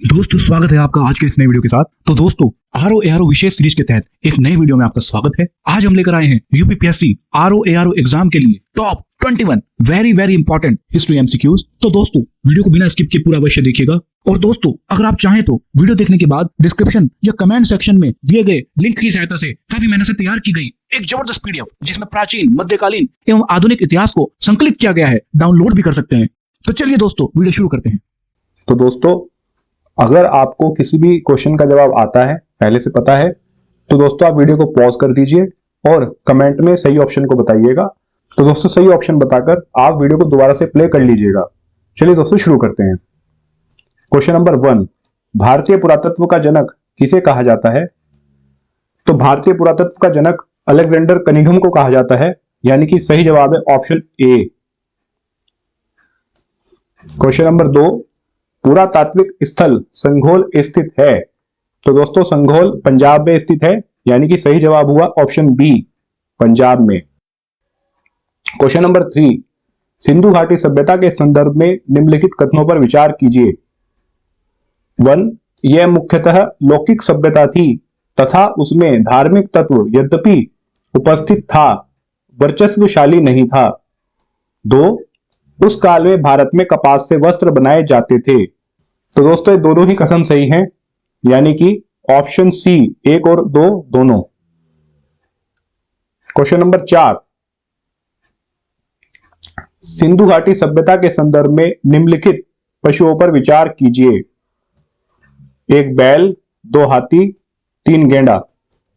दोस्तों स्वागत है आपका आज के इस नए वीडियो के साथ। तो दोस्तों आरओ एआरओ विशेष सीरीज के तहत एक नए वीडियो में आपका स्वागत है। आज हम लेकर आए हैं यूपीपीएससी आरओ एआरओ एग्जाम के लिए top 21 very very important history MCQs. तो दोस्तों वीडियो को बिना स्किप किए पूरा अवश्य देखिएगा। और दोस्तों अगर आप चाहें तो वीडियो देखने के बाद डिस्क्रिप्शन या कमेंट सेक्शन में दिए गए लिंक की सहायता से काफी मेहनत से तैयार की गई एक जबरदस्त पीडीएफ जिसमें प्राचीन, मध्यकालीन एवं आधुनिक इतिहास को संकलित किया गया है, डाउनलोड भी कर सकते हैं। तो चलिए दोस्तों वीडियो शुरू करते हैं। तो दोस्तों अगर आपको किसी भी क्वेश्चन का जवाब आता है, पहले से पता है, तो दोस्तों आप वीडियो को पॉज कर दीजिए और कमेंट में सही ऑप्शन को बताइएगा। तो दोस्तों सही ऑप्शन बताकर आप वीडियो को दोबारा से प्ले कर लीजिएगा। चलिए दोस्तों शुरू करते हैं। क्वेश्चन नंबर 1, भारतीय पुरातत्व का जनक किसे कहा जाता है? तो भारतीय पुरातत्व का जनक अलेक्जेंडर कनिंघम को कहा जाता है, यानी कि सही जवाब है ऑप्शन ए। क्वेश्चन नंबर 2, पुरातात्विक स्थल संघोल स्थित है। तो दोस्तों संघोल पंजाब में स्थित है, यानी कि सही जवाब हुआ ऑप्शन बी, पंजाब में। क्वेश्चन नंबर 3, सिंधु घाटी सभ्यता के संदर्भ में निम्नलिखित कथनों पर विचार कीजिए। 1, यह मुख्यतः लौकिक सभ्यता थी तथा उसमें धार्मिक तत्व यद्यपि उपस्थित था, वर्चस्वशाली नहीं था। 2, उस काल में भारत में कपास से वस्त्र बनाए जाते थे। तो दोस्तों ये दोनों ही कथन सही हैं, यानी कि ऑप्शन सी 1 और 2 दोनों। क्वेश्चन नंबर 4, सिंधु घाटी सभ्यता के संदर्भ में निम्नलिखित पशुओं पर विचार कीजिए। 1 बैल, 2 हाथी, 3 गेंडा।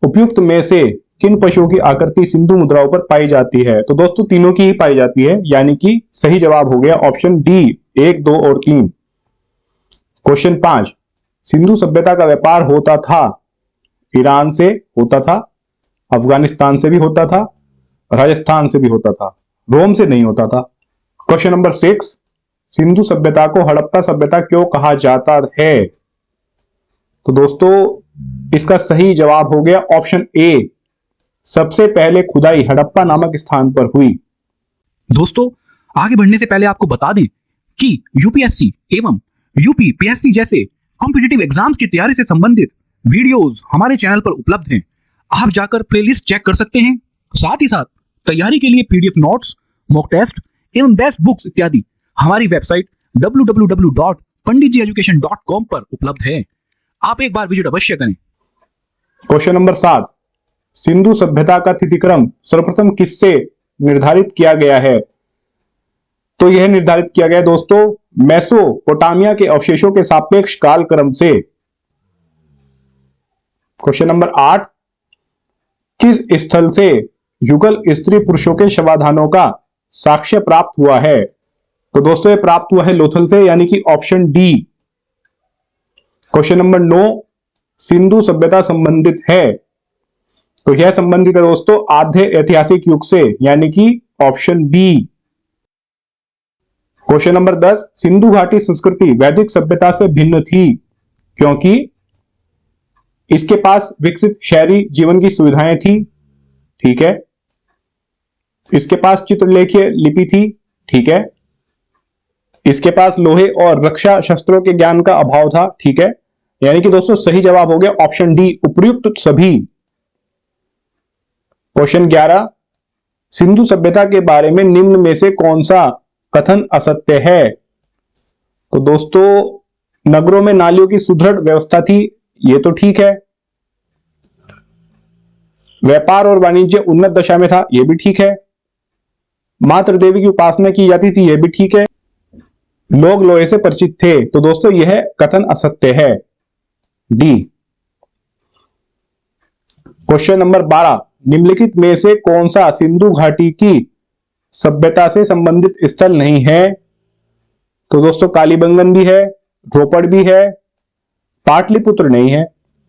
उपयुक्त में से किन पशुओं की आकृति सिंधु मुद्राओं पर पाई जाती है? तो दोस्तों तीनों की ही पाई जाती है, यानी कि सही जवाब हो गया ऑप्शन डी 1, 2 और 3। क्वेश्चन 5, सिंधु सभ्यता का व्यापार होता था, ईरान से होता था, अफगानिस्तान से भी होता था, राजस्थान से भी होता था, रोम से नहीं होता था। क्वेश्चन नंबर 6, सिंधु सभ्यता को हड़प्पा सभ्यता क्यों कहा जाता है? तो दोस्तों इसका सही जवाब हो गया ऑप्शन ए, सबसे पहले खुदाई हड़प्पा नामक स्थान पर हुई। दोस्तों आगे बढ़ने से पहले आपको बता दें कि यूपीएससी एवं यूपीपीएससी जैसे कॉम्पिटिटिव एग्जाम्स की तैयारी से संबंधित वीडियोस हमारे चैनल पर उपलब्ध हैं। आप जाकर प्लेलिस्ट चेक कर सकते हैं। साथ ही साथ तैयारी के लिए पीडीएफ नोट्स, मॉक टेस्ट एवं बेस्ट बुक्स इत्यादि हमारी वेबसाइट www.panditjieducation.com पर उपलब्ध है। आप एक बार विजिट अवश्य करें। क्वेश्चन नंबर 7, सिंधु सभ्यता का तिथिक्रम सर्वप्रथम किससे निर्धारित किया गया है? तो यह निर्धारित किया गया दोस्तों मेसोपोटामिया के अवशेषों के सापेक्ष कालक्रम से। क्वेश्चन नंबर 8, किस स्थल से युगल स्त्री पुरुषों के शवाधानों का साक्ष्य प्राप्त हुआ है? तो दोस्तों यह प्राप्त हुआ है लोथल से, यानी कि option D. Question number 9, Sindhu सभ्यता संबंधित है, तो यह संबंधित है दोस्तों आधे ऐतिहासिक युग से, यानी कि option B. Question number 10, Sindhu घाटी संस्कृति वैदिक सभ्यता से भिन्न थी क्योंकि इसके पास विकसित शहरी जीवन की सुविधाएं थी, ठीक है। इसके पास चित्रलेखीय लिपि थी, ठीक है। इसके पास लोहे और रक्षा शस्त्रों के ज्ञान का अभाव था, ठीक है। यानी कि दोस्तों सही जवाब हो गया ऑप्शन डी, उपयुक्त सभी। क्वेश्चन 11, सिंधु सभ्यता के बारे में निम्न में से कौन सा कथन असत्य है? तो दोस्तों नगरों में नालियों की सुदृढ़ व्यवस्था थी, ये तो ठीक है। व्यापार और वाणिज्य उन्नत दशा में था, ये भी ठीक है। मातृ देवी की उपासना की जाती थी, ये भी ठीक है। लोग लोहे से परिचित थे, तो दोस्तों यह कथन असत्य है, डी। क्वेश्चन नंबर 12, निम्नलिखित में से कौन सा सिंधु घाटी की सभ्यता से संबंधित स्थल नहीं है? तो दोस्तों कालीबंगन भी है, रोपड़ भी है, पाटलिपुत्र नहीं है,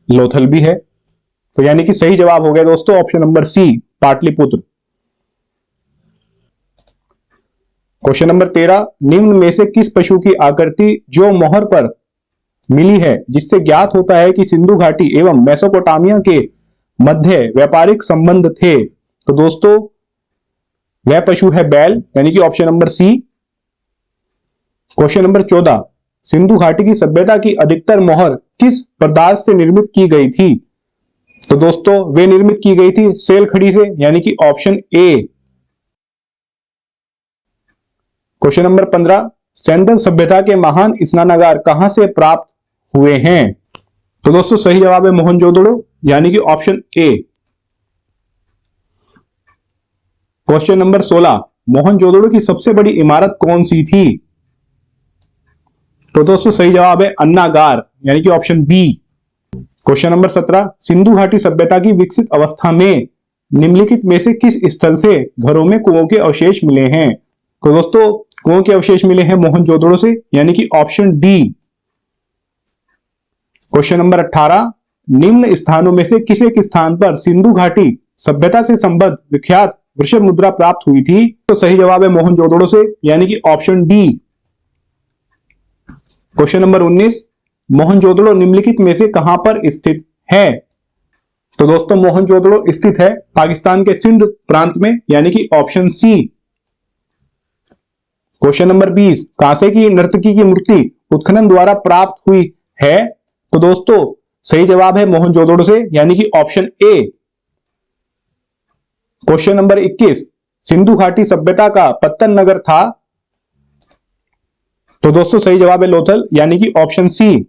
लोथल भी है। तो यानी कि सही जवाब हो गया दोस्तों option number C, Pataliputra. Question number 13, निम्न में से किस पशु की आकृति जो मोहर पर मिली है जिससे ज्ञात होता है कि सिंधु घाटी एवं मेसोपोटामिया के मध्य व्यापारिक संबंध थे? तो दोस्तों वह पशु है बैल, यानी कि option number C. Question number 14, Sindhu घाटी की सभ्यता की अधिकतर मोहर किस पदार्थ से निर्मित की गई थी? तो दोस्तों वे निर्मित की गई थी सेल खड़ी से, यानी कि option A. Question number 15, sandal सभ्यता के महान स्नानागार कहां से प्राप्त हुए हैं? तो दोस्तों सही जवाब है मोहनजोदड़ो, यानी कि option A. Question number 16, Mohenjodaro की सबसे बड़ी इमारत कौन सी थी? तो दोस्तों सही जवाब है अन्नागार, यानी कि option B. Question number 17, Sindhu घाटी सभ्यता की विकसित अवस्था में निम्नलिखित में से किस स्थल से घरों में कुओं के अवशेष मिले हैं? तो दोस्तों कुओं के अवशेष मिले हैं मोहनजोदड़ो से, यानी कि ऑप्शन डी। क्वेश्चन नंबर 18, निम्न स्थानों में से किस एक स्थान पर सिंधु घाटी सभ्यता से संबद्ध विख्यात वृषभ मुद्रा प्राप्त हुई थी? तो सही जवाब है मोहनजोदड़ो से, यानी कि option D. Question number 19, Mohenjodaro निम्नलिखित में से कहां पर स्थित है? तो दोस्तों मोहनजोदड़ो स्थित है पाकिस्तान के सिंध प्रांत में, यानी कि ऑप्शन सी। क्वेश्चन नंबर 20, कांसे की नर्तकी की मूर्ति उत्खनन द्वारा प्राप्त हुई है? तो दोस्तों सही जवाब है मोहनजोदड़ो से, यानी कि option A. Question number 21, Sindhu घाटी सभ्यता का पत्तन नगर था? तो दोस्तों सही जवाब है लोथल, यानी कि ऑप्शन सी।